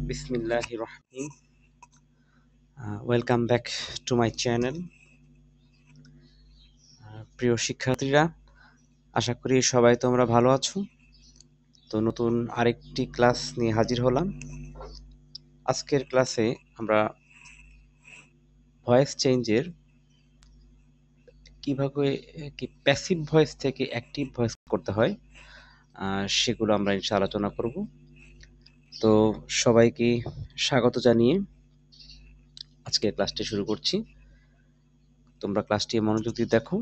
Bismillahirrahmanirrahim. Welcome back to my channel. প্রিয় শিক্ষার্থীরা, আশা করি সবাই তোমরা ভালো আছো। তো নতুন আরেকটি ক্লাস নিয়ে হাজির হলাম। আজকের ক্লাসে আমরা ভয়েস চেঞ্জের কিভাবে প্যাসিভ ভয়েস থেকে অ্যাক্টিভ ভয়েস করতে হয় সেগুলো আমরা ইনশাআল্লাহ আলোচনা করব। তো সবাইকে স্বাগত জানিয়ে আজকের ক্লাসটি শুরু করছি। তোমরা ক্লাসটি মনোযোগ দিয়ে দেখো।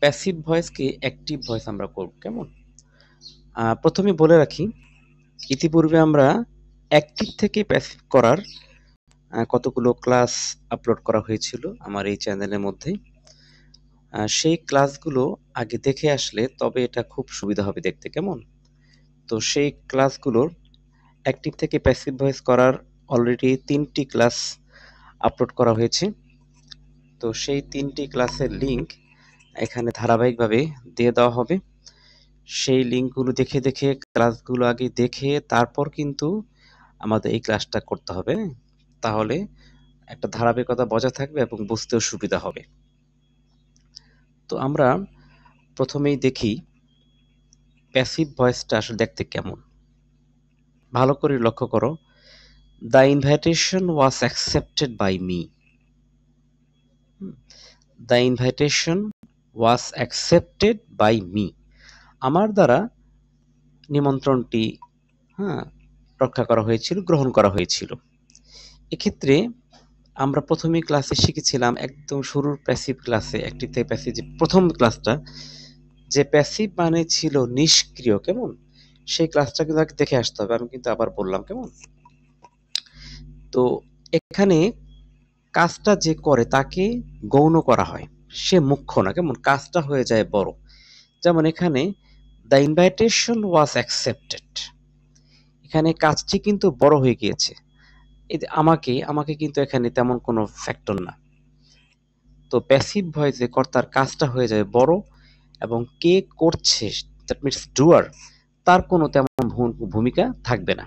প্যাসিভ ভয়েসকে অ্যাক্টিভ ভয়েস আমরা করব কেমন। প্রথমে বলে রাখি, ইতিপূর্বে আমরা অ্যাক্টিভ থেকে প্যাসিভ করার কতগুলো ক্লাস আপলোড করা হয়েছিল আমার এই চ্যানেলের মধ্যে। সেই ক্লাসগুলো আগে দেখে আসলে তবে এটা খুব সুবিধা হবে দেখতে কেমন। তো সেই ক্লাসগুলোর অ্যাক্টিভ থেকে প্যাসিভ ভয়েস করার অলরেডি 3টি ক্লাস আপলোড করা হয়েছে। তো সেই 3টি ক্লাসের লিংক এখানে ধারাবাহিকভাবে দিয়ে দেওয়া হবে। সেই লিঙ্কগুলো দেখে দেখে ক্লাসগুলো আগে দেখে তারপর কিন্তু আমাদের এই ক্লাসটা করতে হবে। তাহলে একটা ধারাবাহিকতা বজায় থাকবে এবং বুঝতেও সুবিধা হবে। তো আমরা প্রথমেই দেখি প্যাসিভ ভয়েসটা আসলে দেখতে কেমন। ভালো করে লক্ষ্য করো। The invitation was accepted by me. The invitation was accepted by me. আমার দ্বারা নিমন্ত্রণটি রক্ষা করা হয়েছিল, গ্রহণ করা হয়েছিল। এক্ষেত্রে আমরা প্রথমেই ক্লাসে শিখেছিলাম, একদম শুরুর প্যাসিভ ক্লাসে, অ্যাক্টিভ থেকে প্যাসিভ যে প্রথম ক্লাসটা, যে প্যাসিভ মানে ছিল নিষ্ক্রিয় কেমন, সেই ক্লাসটা কিন্তু দেখে আসতে হবে। আমি কিন্তু আবার বললাম কেমন। তো এখানে কাজটা যে করে তাকে গৌণ করা হয়, সে মুখ্য না কেমন, কাজটা হয়ে যায় বড়। যেমন এখানে দ্য ইনভাইটেশন ওয়াজ অ্যাকসেপ্টেড, এখানে কাজটি কিন্তু বড় হয়ে গিয়েছে। এই যে আমাকে কিন্তু এখানে তেমন কোনো ফ্যাক্টর না। তো প্যাসিভ ভয়েসে কর্তার কাজটা হয়ে যায় বড় এবং কে করছে, দ্যাট মিনস ডুয়ার, তার কোনো তেমন ভূমিকা থাকবে না।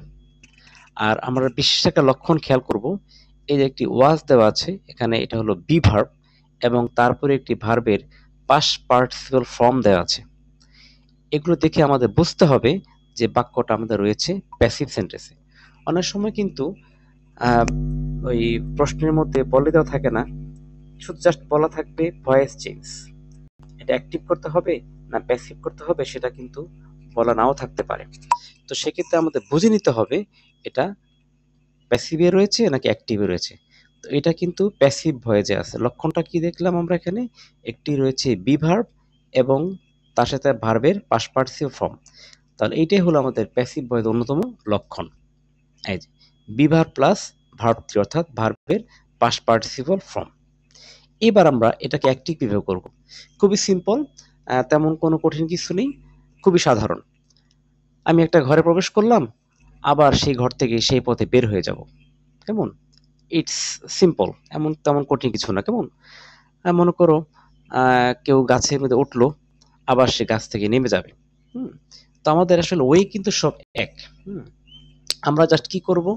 আর আমরা বিশেষ একটা লক্ষণ খেয়াল করব, এই যে একটি ওয়াজ দেওয়া আছে এখানে, এটা হলো বি ভার্ব এবং তারপরে একটি ভার্বের পাস্ট পার্টিসিপল ফর্ম দেওয়া আছে। এগুলো দেখে আমাদের বুঝতে হবে যে বাক্যটা আমাদের রয়েছে প্যাসিভ সেন্টেন্সে। অনেক সময় কিন্তু ওই প্রশ্নের মধ্যে বলে দেওয়া থাকে না, শুধু জাস্ট বলা থাকবে ভয়েস চেঞ্জ। এটা অ্যাক্টিভ করতে হবে না প্যাসিভ করতে হবে সেটা কিন্তু বলা নাও থাকতে পারে। তো সেক্ষেত্রে আমাদের বুঝে নিতে হবে এটা প্যাসিভে রয়েছে নাকি অ্যাক্টিভে রয়েছে। তো এটা কিন্তু প্যাসিভ ভয়েসে আছে। লক্ষণটা কি দেখলাম আমরা এখানে, একটি রয়েছে বি ভার্ব এবং তার সাথে ভার্বের পাস্ট পার্টিসিপল ফর্ম। তাহলে এইটাই হলো আমাদের প্যাসিভ ভয়েসের অন্যতম লক্ষণ। এই যে বি ভার্ব প্লাস ভার্ব 3 অর্থাৎ ভার্বের পাস্ট পার্টিসিপল ফর্ম। এবার আমরা এটাকে অ্যাক্টিভ কিভাবে করব। খুবই সিম্পল, তেমন কোনো কঠিন কিছু নেই, খুবই সাধারণ। আমি একটা ঘরে প্রবেশ করলাম, আবার সেই ঘর থেকে সেই পথে বের হয়ে যাব কেমন। ইটস সিম্পল, তেমন কঠিন কিছু না কেমন। মনে করো কেউ গাছের মধ্যে উঠলো, আবার সে গাছ থেকে নেমে যাবে। তো আমাদের আসলে ওই কিন্তু সব এক। আমরা জাস্ট কি করব,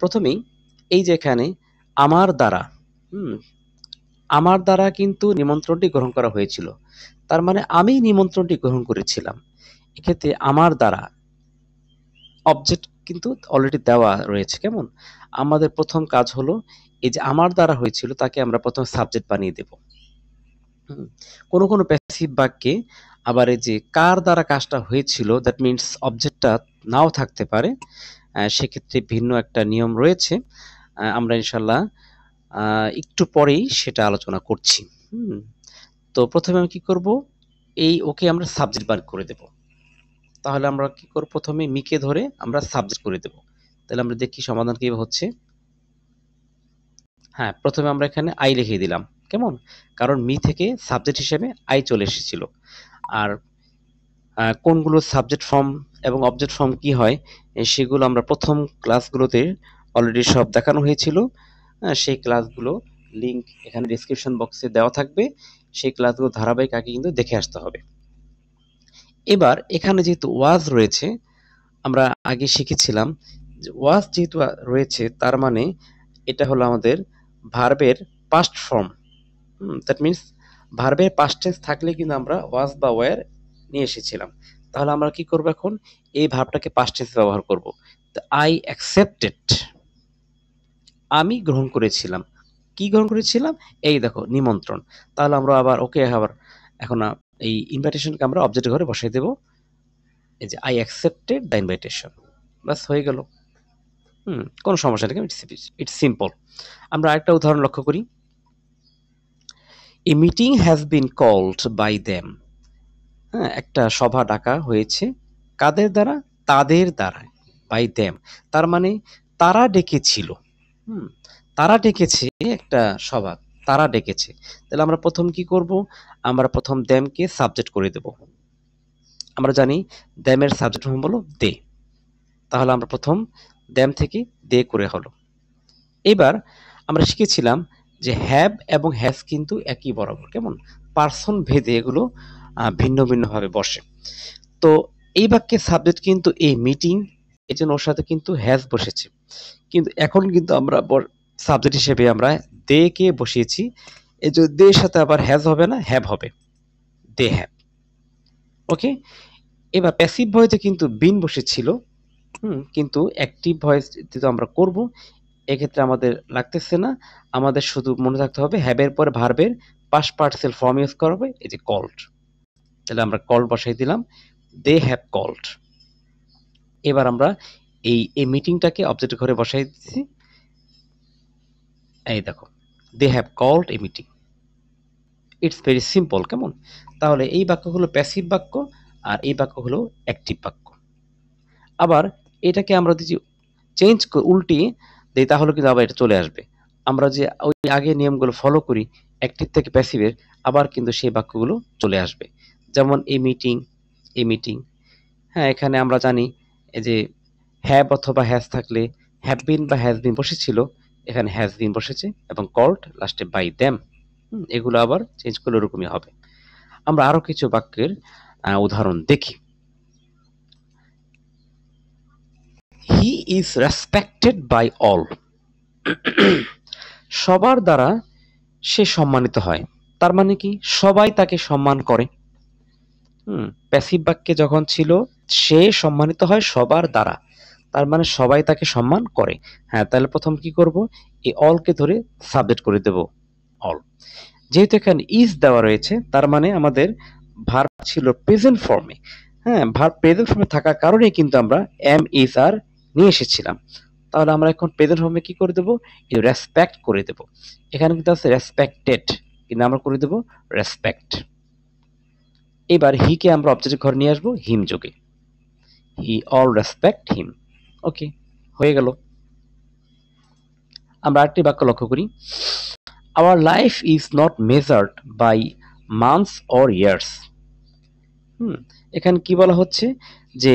প্রথমেই এই যে এখানে আমার দ্বারা, আমার দ্বারা কিন্তু নিমন্ত্রণটি গ্রহণ করা হয়েছিল, তার মানে আমি নিমন্ত্রণটি গ্রহণ করেছিলাম। এক্ষেত্রে আমার দ্বারা অবজেক্ট কিন্তু অলরেডি দেওয়া রয়েছে কেমন। আমাদের প্রথম কাজ হলো এই যে আমার দ্বারা হয়েছিল তাকে আমরা প্রথম সাবজেক্ট বানিয়ে দেব। কোনো কোনো প্যাসিভ বাক্যে আবার এই যে কার দ্বারা কাজটা হয়েছিল, দ্যাট মিনস অবজেক্টটা নাও থাকতে পারে। সেক্ষেত্রে ভিন্ন একটা নিয়ম রয়েছে, আমরা ইনশাল্লাহ একটু পরেই সেটা আলোচনা করছি। তো প্রথমে আমি কি করব, এই ওকে আমরা সাবজেক্ট বার করে দেব। তাহলে আমরা কি করব, প্রথমে মিকে ধরে আমরা সাবজেক্ট করে দেব। তাহলে আমরা দেখি সমাধান কিভাবে হচ্ছে। হ্যাঁ, প্রথমে আমরা এখানে আই লিখে দিলাম কেমন, কারণ মি থেকে সাবজেক্ট হিসেবে আই চলে এসেছিল। আর কোনগুলো সাবজেক্ট ফর্ম এবং অবজেক্ট ফর্ম কি হয় সেগুলো আমরা প্রথম ক্লাসগুলোতে অলরেডি সব দেখানো হয়েছিল। সেই ক্লাসগুলো লিংক এখানে ডেসক্রিপশন বক্সে দেওয়া থাকবে, সেই ক্লাসগুলো ধারাবাহিক আগে কিন্তু দেখে আসতে হবে। এবার এখানে যেহেতু ওয়াজ রয়েছে, আমরা আগে শিখেছিলাম যে ওয়াজ যেহেতু রয়েছে তার মানে এটা হলো আমাদের ভার্বের পাস্ট ফর্ম। দ্যাট মিনস ভার্বের পাস্ট টেন্স থাকলে কিন্তু আমরা ওয়াজ বা ওয়্যার নিয়ে এসেছিলাম। তাহলে আমরা কি করব এখন? এই ভার্বটাকে পাস্ট টেন্সে ব্যবহার করব। আই অ্যাকসেপ্টেড, আমি গ্রহণ করেছিলাম। কি গ্রহণ করেছিলাম? এই দেখো নিমন্ত্রণ। তাহলে আমরা আবার এখন এই ইনভাইটেশনকে আমরা অবজেক্ট ঘরে বসাই দেব। এই যে আই অ্যাকসেপ্টেড দ্য ইনভাইটেশন, বাস হয়ে গেল। কোনো সমস্যা নেই, ইটস সিম্পল। আমরা আরেকটা উদাহরণ লক্ষ্য করি। A meeting has been called by them. হ্যাঁ, একটা সভা ডাকা হয়েছে কাদের দ্বারা? তাদের দ্বারা, বাই দেম। তার মানে তারা ডেকেছিল। তারা ডেকেছে একটা সভা, তারা ডেকেছে। তাহলে আমরা প্রথম কি করব? আমরা প্রথম দেমকে সাবজেক্ট করে দেব। আমরা জানি দেমের সাবজেক্ট ফর্ম হলো দে। তাহলে আমরা প্রথম দেম থেকে দে করে হলো। এবার আমরা শিখেছিলাম যে হ্যাভ এবং হ্যাজ কিন্তু একই বরাবর, কেমন পার্সন ভেদে এগুলো ভিন্ন ভিন্ন ভাবে বসে। তো এই বাক্যের সাবজেক্ট কিন্তু এই মিটিং, এই জন্য ওর সাথে কিন্তু হ্যাজ বসেছে। কিন্তু এখন কিন্তু আমরা সাবজেক্ট হিসেবে আমরা দে কে বসিয়েছি। এই যে দে এর সাথে আবার হ্যাজ হবে না, হ্যাভ হবে, দে হ্যাভ। ওকে, এবার প্যাসিভ ভয়েসে কিন্তু বিন বসেছিল, কিন্তু অ্যাক্টিভ ভয়েস যেহেতু আমরা করব, এক্ষেত্রে আমাদের লাগতেছে না। আমাদের শুধু মনে রাখতে হবে হ্যাভের পরে ভার্বের পাস্ট পার্টিসিপল ফর্ম ইউজ করা হবে, এই যে কল্ড। তাহলে আমরা কল্ড বসাই দিলাম, দে হ্যাভ কল্ড। এবার আমরা এই মিটিংটাকে অবজেক্ট ঘরে বসাই দিচ্ছি। এই দেখো, they have called a meeting. It's very simple, কেমন? তাহলে এই বাক্য হলো প্যাসিভ বাক্য আর এই বাক্য হলো অ্যাক্টিভ বাক্য। আবার এটাকে আমরা যদি চেঞ্জ উল্টিয়ে দেই তাহলে কিন্তু আবার এটা চলে আসবে। আমরা যে ওই আগে নিয়মগুলো ফলো করি অ্যাক্টিভ থেকে প্যাসিভের, আবার কিন্তু সেই বাক্যগুলো চলে আসবে। যেমন এই মিটিং। হ্যাঁ, এখানে আমরা জানি এই যে হ্যাভ অথবা হ্যাজ থাকলে হ্যাভ বিন বা হ্যাজ বিন বসেছিল, এখানে হ্যাজ বিন বসেছে এবং কল্ড লাস্টে বাই দেম। এগুলো আবার চেঞ্জ করলে ওরকমই হবে। আমরা আরো কিছু বাক্যের উদাহরণ দেখি। He is respected by all. সবার দ্বারা সে সম্মানিত হয়। তার মানে কি? সবাই তাকে সম্মান করে। প্যাসিভ বাক্যে যখন ছিল সে সম্মানিত হয় সবার দ্বারা, তার মানে সবাই তাকে সম্মান করে। হ্যাঁ, তাহলে প্রথম কি করব? এই অলকে ধরে সাবজেক্ট করে দেব, অল। যেহেতু এখানে ইজ দেওয়া রয়েছে তার মানে আমাদের ভার্ব ছিল প্রেজেন্ট ফর্মে। হ্যাঁ, ভার্ব প্রেজেন্ট ফর্মে থাকার কারণে কিন্তু আমরা এম ইজ আর নিয়ে এসেছিলাম। তাহলে আমরা এখন প্রেজেন্ট ফর্মে কি করে দেব? রেসপেক্ট করে দেব। এখানে কিন্তু আছে রেসপেক্টেড, কিন্তু আমরা করে দেব রেসপেক্ট। এবার হি কে আমরা অবজেক্ট ঘরে নিয়ে আসবো হিম যোগে, হি অল রেসপেক্ট হিম। ওকে, হয়ে গেল। আমরা আরেকটি বাক্য লক্ষ্য করি। Our life is not measured by months or years. এখানে কি বলা হচ্ছে? যে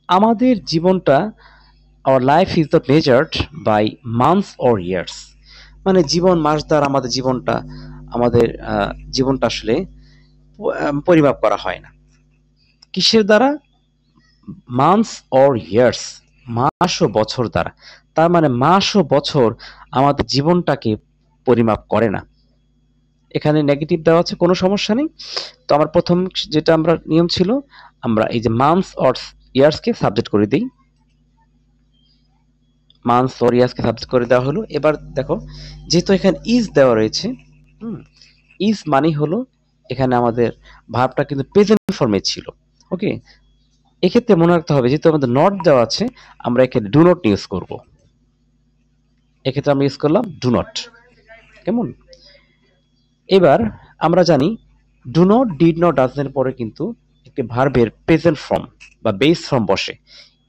আমাদের জীবনটা, our life is not measured by months or years, মানে জীবন মাস দ্বারা আমাদের জীবনটা আসলে পরিমাপ করা হয় না। কিসের দ্বারা? মান্থস অর ইয়ার্স, মাস ও বছর দ্বারা। তার মানে মাস ও বছর আমাদের জীবনটাকে পরিমাপ করে না। এখানে নেগেটিভ দেওয়া আছে, কোনো সমস্যা নেই। তো আমার প্রথম যেটা আমরা নিয়ম ছিল, আমরা এই যে মান্থস অর ইয়ার্সকে সাবজেক্ট করে দিই। মান্থস অর ইয়ার্সকে সাবজেক্ট করে দেওয়া হলো। এবার দেখো, যেহেতু এখানে ইজ দেওয়া রয়েছে, ইজ মানে হলো এখানে আমাদের ভার্বটা কিন্তু প্রেজেন্ট ফর্মে ছিল। ওকে, এক্ষেত্রে মনে রাখতে হবে যেহেতু আমাদের নট দেওয়া আছে, আমরা এখানে ডু নট ইউজ করব। এক্ষেত্রে আমরা ইউজ করলাম ডু নট, কেমন? এবার আমরা জানি do not, did not, does এর পরে কিন্তু একটি ভার্বের প্রেজেন্ট ফর্ম বা বেস ফর্ম বসে।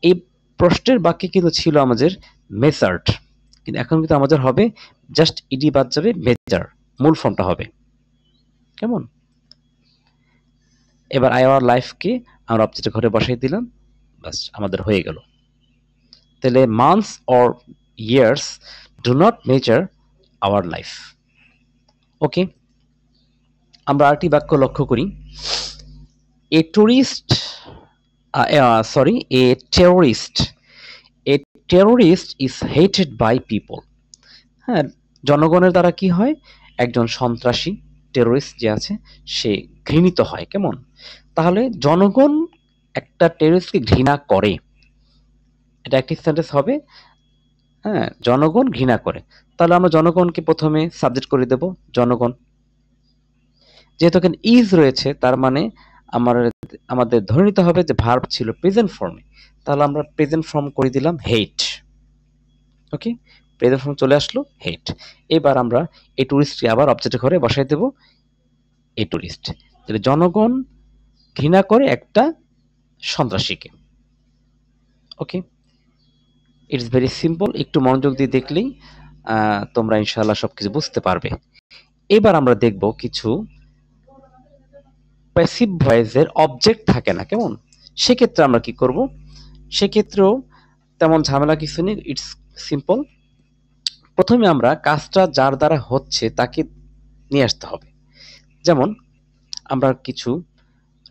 এই প্রশ্নের বাক্যে কিন্তু ছিল আমাদের মেজার্ড, কিন্তু এখন কিন্তু আমাদের হবে জাস্ট ইডি বাদ যাবে, মেজার মূল ফর্মটা হবে, কেমন? এবার আওয়ার লাইফকে আমরা অবজেক্ট ঘরে বসাই দিলাম, বাস আমাদের হয়ে গেল। তাহলে months or years do not measure our life. Okay, আমরা আরেকটি বাক্য লক্ষ্য করি। A tourist sorry, a terrorist, a terrorist is hated by people. হ্যাঁ, জনগণের দ্বারা কি হয়, একজন সন্ত্রাসী টেরোরিস্ট যে আছে সে ঘৃণিত হয়। কেমন? তাহলে জনগণ একটা টেরোরিস্টকে ঘৃণা করে, এটা একটি সেন্টেন্স হবে। হ্যাঁ, জনগণ ঘৃণা করে। তাহলে আমরা জনগণকে প্রথমে সাবজেক্ট করে দেব, জনগণ। যেহেতু এখানে ইজ রয়েছে তার মানে আমার আমাদের ধরে নিতে হবে যে ভার্ব ছিল প্রেজেন্ট ফর্মে, তাহলে আমরা প্রেজেন্ট ফর্ম করে দিলাম হেট। ওকে, প্রেজেন্ট ফর্ম চলে আসলো হেট। এবার আমরা এই টুরিস্টকে আবার অবজেক্টের ঘরে বসাই দেব, এই টুরিস্ট। তাহলে জনগণ ঘৃণা করে একটা সন্ত্রাসীকে। ওকে, ইটস ভেরি সিম্পল, একটু মনোযোগ দিয়ে দেখলেই তোমরা ইনশাআল্লাহ সবকিছু বুঝতে পারবে। এবার আমরা দেখব কিছু প্যাসিভ ভয়েসের অবজেক্ট থাকে না, কেমন? সেক্ষেত্রে আমরা কি করব, সেক্ষেত্রেও তেমন ঝামেলা কিছু নেই, ইটস সিম্পল। প্রথমে আমরা কাজটা যার দ্বারা হচ্ছে তাকে নিয়ে আসতে হবে। যেমন আমরা কিছু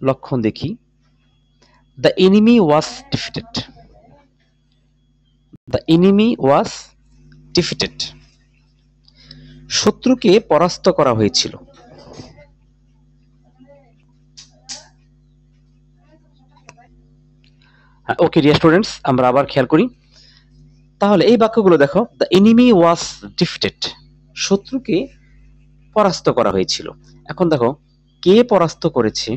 লক্ষণ দেখি, the enemy was defeated, the enemy was defeated, শত্রুকে পরাস্ত করা হয়েছিল। ওকে ডিয়ার স্টুডেন্টস, আমরা আবার খেয়াল করি। তাহলে এই বাক্যগুলো দেখো, দ্য এনিমি ওয়াজ ডিফিটেড, শত্রুকে পরাস্ত করা হয়েছিল। এখন দেখো, কে পরাস্ত করেছে,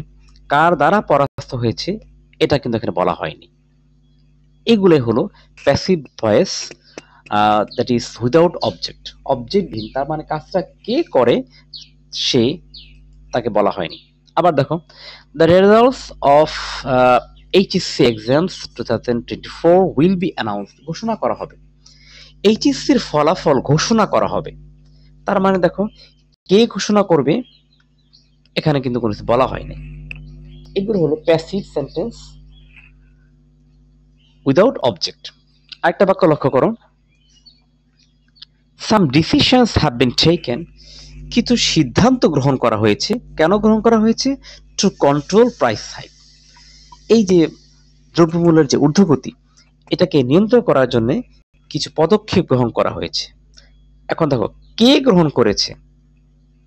কার দ্বারা পরাস্ত হয়েছে, এটা কিন্তু এখানে বলা হয়নি। এগুলো হলো passive voice, that is without object, অবজেক্টহীন। তার মানে কাজটা কে করে সে, তাকে বলা হয়নি। আবার দেখো, the results of HSC exams 2024 will be announced, ঘোষণা করা হবে। এইচএসসির ফলাফল ঘোষণা করা হবে, তার মানে দেখো কে ঘোষণা করবে এখানে কিন্তু কোনো কিছু বলা হয়নি। এগুলো হলো প্যাসিভ সেন্টেন্স উইদাউট অবজেক্ট। আরেকটা বাক্য লক্ষ্য করো, সাম ডিসিশনস হ্যাভ বিন টেকেন, কিছু সিদ্ধান্ত গ্রহণ করা হয়েছে। কেন গ্রহণ করা হয়েছে? টু কন্ট্রোল প্রাইস হাইক, এই যে দ্রব্যমূল্যের যে ঊর্ধ্বগতি, এটাকে নিয়ন্ত্রণ করার জন্য কিছু পদক্ষেপ গ্রহণ করা হয়েছে। এখন দেখো, কে গ্রহণ করেছে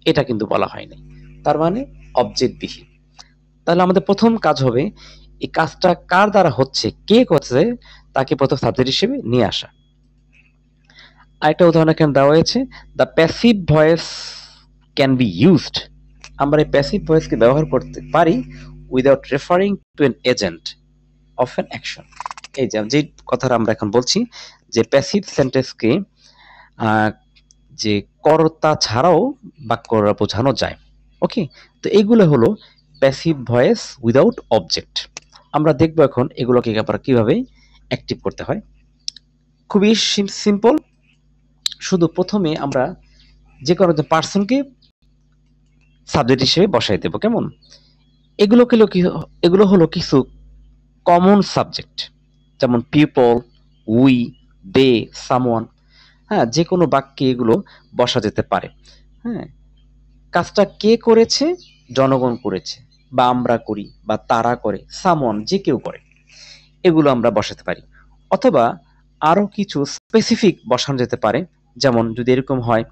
এটা কিন্তু বলা হয়নি, তার মানে অবজেক্টবিহীন। তাহলে আমাদের প্রথম কাজ হবে এই কাজটা কার দ্বারা হচ্ছে, কে করছে, তাকে প্রথম সাবজেক্ট হিসেবে নিয়ে আসা। আরেকটা উদাহরণ এখানে দেওয়া হয়েছে, the passive voice can be used, আমরা এই প্যাসিভ ভয়েসকে ব্যবহার করতে পারি without referring two N agent of N action. এই যে কথাটা আমরা এখন বলছি, যে প্যাসিভ সেন্টেন্সকে যে কর্তা ছাড়াও বাক্য বোঝানো যায়। ওকে, তো এইগুলো হলো প্যাসিভ ভয়েস উইদাউট অবজেক্ট। আমরা দেখব এখন এগুলোকে আবার কিভাবে অ্যাক্টিভ করতে হয়। খুবই সিম্পল, শুধু প্রথমে আমরা যে কোনো পার্সনকে সাবজেক্ট হিসেবে বসাই দেব। কেমন? এগুলো হলো কিছু কমন সাবজেক্ট, যেমন পিপল, উই, দে, সামওয়ান। হ্যাঁ, যে কোনো বাক্যে এগুলো বসা যেতে পারে। হ্যাঁ, কাজটা কে করেছে? জনগণ করেছে, বা আমরা করি, বা তারা করে, সামওয়ান যে কেউ করে, এগুলো আমরা বসাতে পারি। অথবা আরো কিছু স্পেসিফিক বসানো যেতে পারে, যেমন যদি এরকম হয়,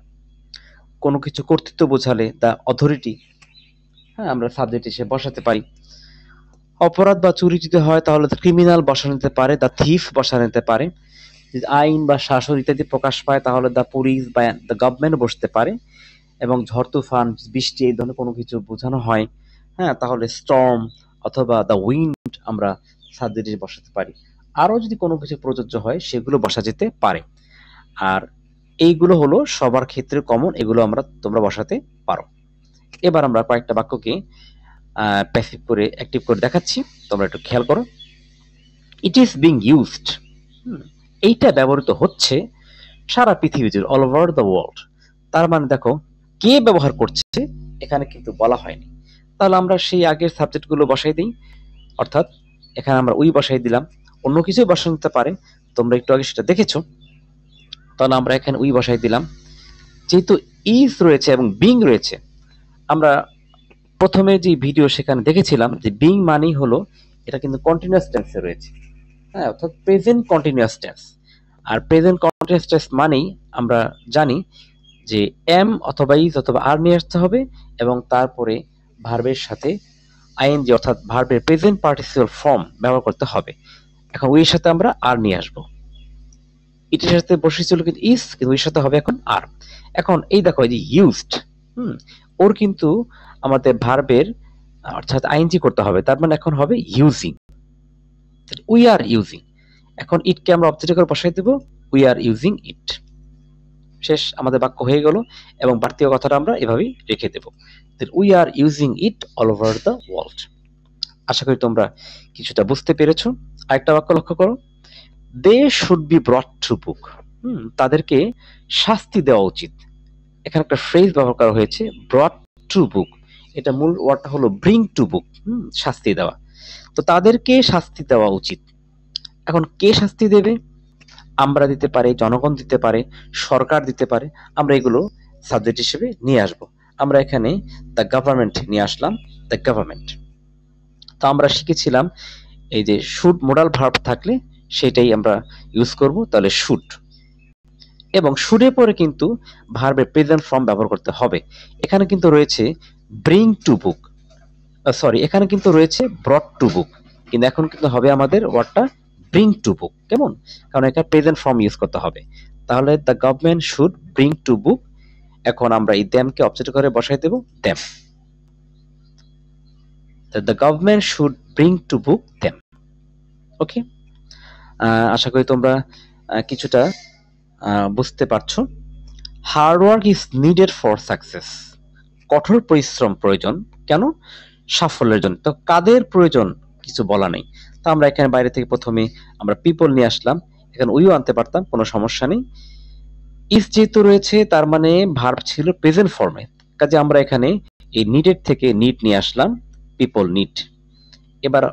কোনো কিছু কর্তৃত্ব বোঝালে দ্য অথরিটি, হ্যাঁ, আমরা সাবজেক্ট হিসেবে বসাতে পারি। অপরাধ বা চুরি যদি হয় তাহলে ক্রিমিনাল বসানো যেতে পারে, দ্য থিফ বসানো যেতে পারে। যদি আইন বা শাসন ইত্যাদি প্রকাশ পায় তাহলে দ্য পুলিশ বা দ্য গভর্নমেন্ট বসতে পারে। এবং ঝড় তুফান, বৃষ্টি, এই ধরনের কোনো কিছু বোঝানো হয়, হ্যাঁ, তাহলে স্টর্ম অথবা দ্য উইন্ড আমরা সাবজেক্ট হিসেবে বসাতে পারি। আরও যদি কোনো কিছু প্রযোজ্য হয় সেগুলো বসা যেতে পারে। আর এইগুলো হলো সবার ক্ষেত্রে কমন, এগুলো তোমরা বসাতে পারো। এবার আমরা কয়েকটা বাক্যকে প্যাসিভ করে অ্যাক্টিভ করে দেখাচ্ছি, তোমরা একটু খেয়াল করো। ইট ইজ বিং ইউজড, এইটা ব্যবহৃত হচ্ছে সারা পৃথিবী জুড়ে, অল ওভার দ্য ওয়ার্ল্ড। তার মানে দেখো, কে ব্যবহার করছে এখানে কিন্তু বলা হয়নি। তাহলে আমরা সেই আগের সাবজেক্টগুলো বসাই দিই, অর্থাৎ এখানে আমরা উই বসাই দিলাম, অন্য কিছুই বসানো যেতে পারে, তোমরা একটু আগে সেটা দেখেছো। তাহলে আমরা এখানে উই বসাই দিলাম। যেহেতু ইজ রয়েছে এবং বিং রয়েছে, আমরা প্রথমে যে ভিডিও সেখানে দেখেছিলাম যে বিং মানেই হলো এটা কিন্তু কন্টিনিউয়াস টেন্সে রয়েছে। হ্যাঁ, অর্থাৎ প্রেজেন্ট কন্টিনিউয়াস টেন্স। আর প্রেজেন্ট কন্টিনিউয়াস টেন্স মানেই আমরা জানি যে এম অথবা ইজ অথবা আর নিয়ে আসতে হবে এবং তারপরে ভার্বের সাথে আইএনজি অর্থাৎ ভার্বের প্রেজেন্ট পার্টিসিপাল ফর্ম ব্যবহার করতে হবে। এখন ওই সাথে আমরা আর নিয়ে আসবো। এটার সাথে বসেছিল কিন্তু ইজ, কিন্তু ওই সাথে হবে এখন আর। এখন এই দেখো এই যে ইউজড, ওর কিন্তু আমাদের ভার্বের অর্থাৎ আইএনজি করতে হবে, তার মানে এখন হবে ইউজিং, উই আর ইউজিং। এখন ইটকে আমরা অবজেক্ট করে বসাই দেব, উই আর ইউজিং ইট। শেষ, আমাদের বাক্য হয়ে গেল এবং বাড়তি কথাটা আমরা এভাবেই রেখে দেব, we are using it all over the world. আশা করি তোমরা কিছুটা বুঝতে পেরেছো। আরেকটা বাক্য লক্ষ্য করো, they should be brought to book, তাদেরকে শাস্তি দেওয়া উচিত। এখানে একটা ফ্রেজ ব্যবহার করা হয়েছে, ব্রট টু বুক। এটা মূল ওয়ার্ডটা হলো ব্রিং টু বুক, শাস্তি দেওয়া। তো তাদেরকে শাস্তি দেওয়া উচিত। এখন কে শাস্তি দেবে? আমরা দিতে পারি, জনগণ দিতে পারে, সরকার দিতে পারে। আমরা এগুলো সাবজেক্ট হিসেবে নিয়ে আসব। আমরা এখানে দ্য গভর্নমেন্ট নিয়ে আসলাম, দ্য গভর্নমেন্ট। তো আমরা শিখেছিলাম এই যে শুড মোডাল ভার্ব থাকলে সেটাই আমরা ইউজ করব, তাহলে শুড। এবং শুডের পরে কিন্তু ভার্বের প্রেজেন্ট ফর্ম ব্যবহার করতে হবে। এখানে কিন্তু রয়েছে ব্রিং টু বুক, সরি, এখানে কিন্তু রয়েছে ব্রট টু বুক, কিন্তু এখন কিন্তু হবে আমাদের ওয়ার্ডটা ব্রিং টু বুক। কেমন? কারণ এখানে প্রেজেন্ট ফর্ম ইউজ করতে হবে। তাহলে the government should bring to book. এখন আমরা এই দ্যামকে অবজেক্ট করে বসাই দেব, them. The government should bring to book them. Okay, আশা করি তোমরা কিছুটা বুঝতে পারছো। Hard work is needed for success, কঠোর পরিশ্রম প্রয়োজন। কেন? সাফল্যের জন্য। তো কাদের প্রয়োজন কিছু বলা নেই। তো আমরা এখানে বাইরে থেকে প্রথমে আমরা পিপল নিয়ে আসলাম, এখানে উইও আনতে পারতাম, কোনো সমস্যা নেই। ইজ যেহেতু রয়েছে তার মানে ভার্ব ছিল প্রেজেন্ট ফর্মে, কাজে আমরা এখানে এই নিডেড থেকে নিড নিয়ে আসলাম, পিপল নিড। এবার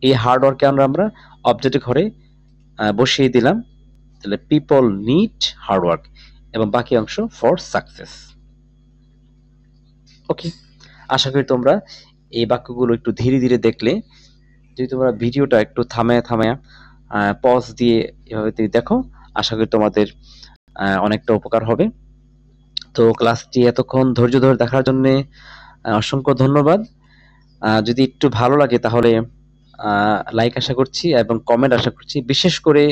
এই হার্ড ওয়ার্কে আমরা অবজেক্ট ঘরে বসিয়ে দিলাম, তাহলে পিপল নিড হার্ড ওয়ার্ক এবং বাকি অংশ ফর সাকসেস। ওকে, আশা করি তোমরা এই বাক্যগুলো একটু ধীরে ধীরে দেখলে, যদি তোমরা ভিডিওটা একটু থামায় পজ দিয়ে এভাবে দেখো, আশা করি তোমাদের অনেকটা উপকার হবে। তো ক্লাসটি এতক্ষণ ধৈর্য ধরে দেখার জন্য অসংখ্য ধন্যবাদ। যদি একটু ভালো লাগে তাহলে লাইক আশা করছি এবং কমেন্ট আশা করছি। বিশেষ করে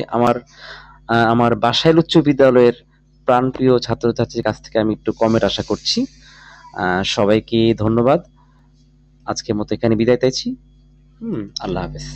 আমার বাসাইল উচ্চ বিদ্যালয়ের প্রাণপ্রিয় ছাত্রছাত্রীর কাছ থেকে আমি একটু কমেন্ট আশা করছি। সবাইকে ধন্যবাদ। আজকের মতো এখানে বিদায় চাইছি। আল্লাহ হাফেজ।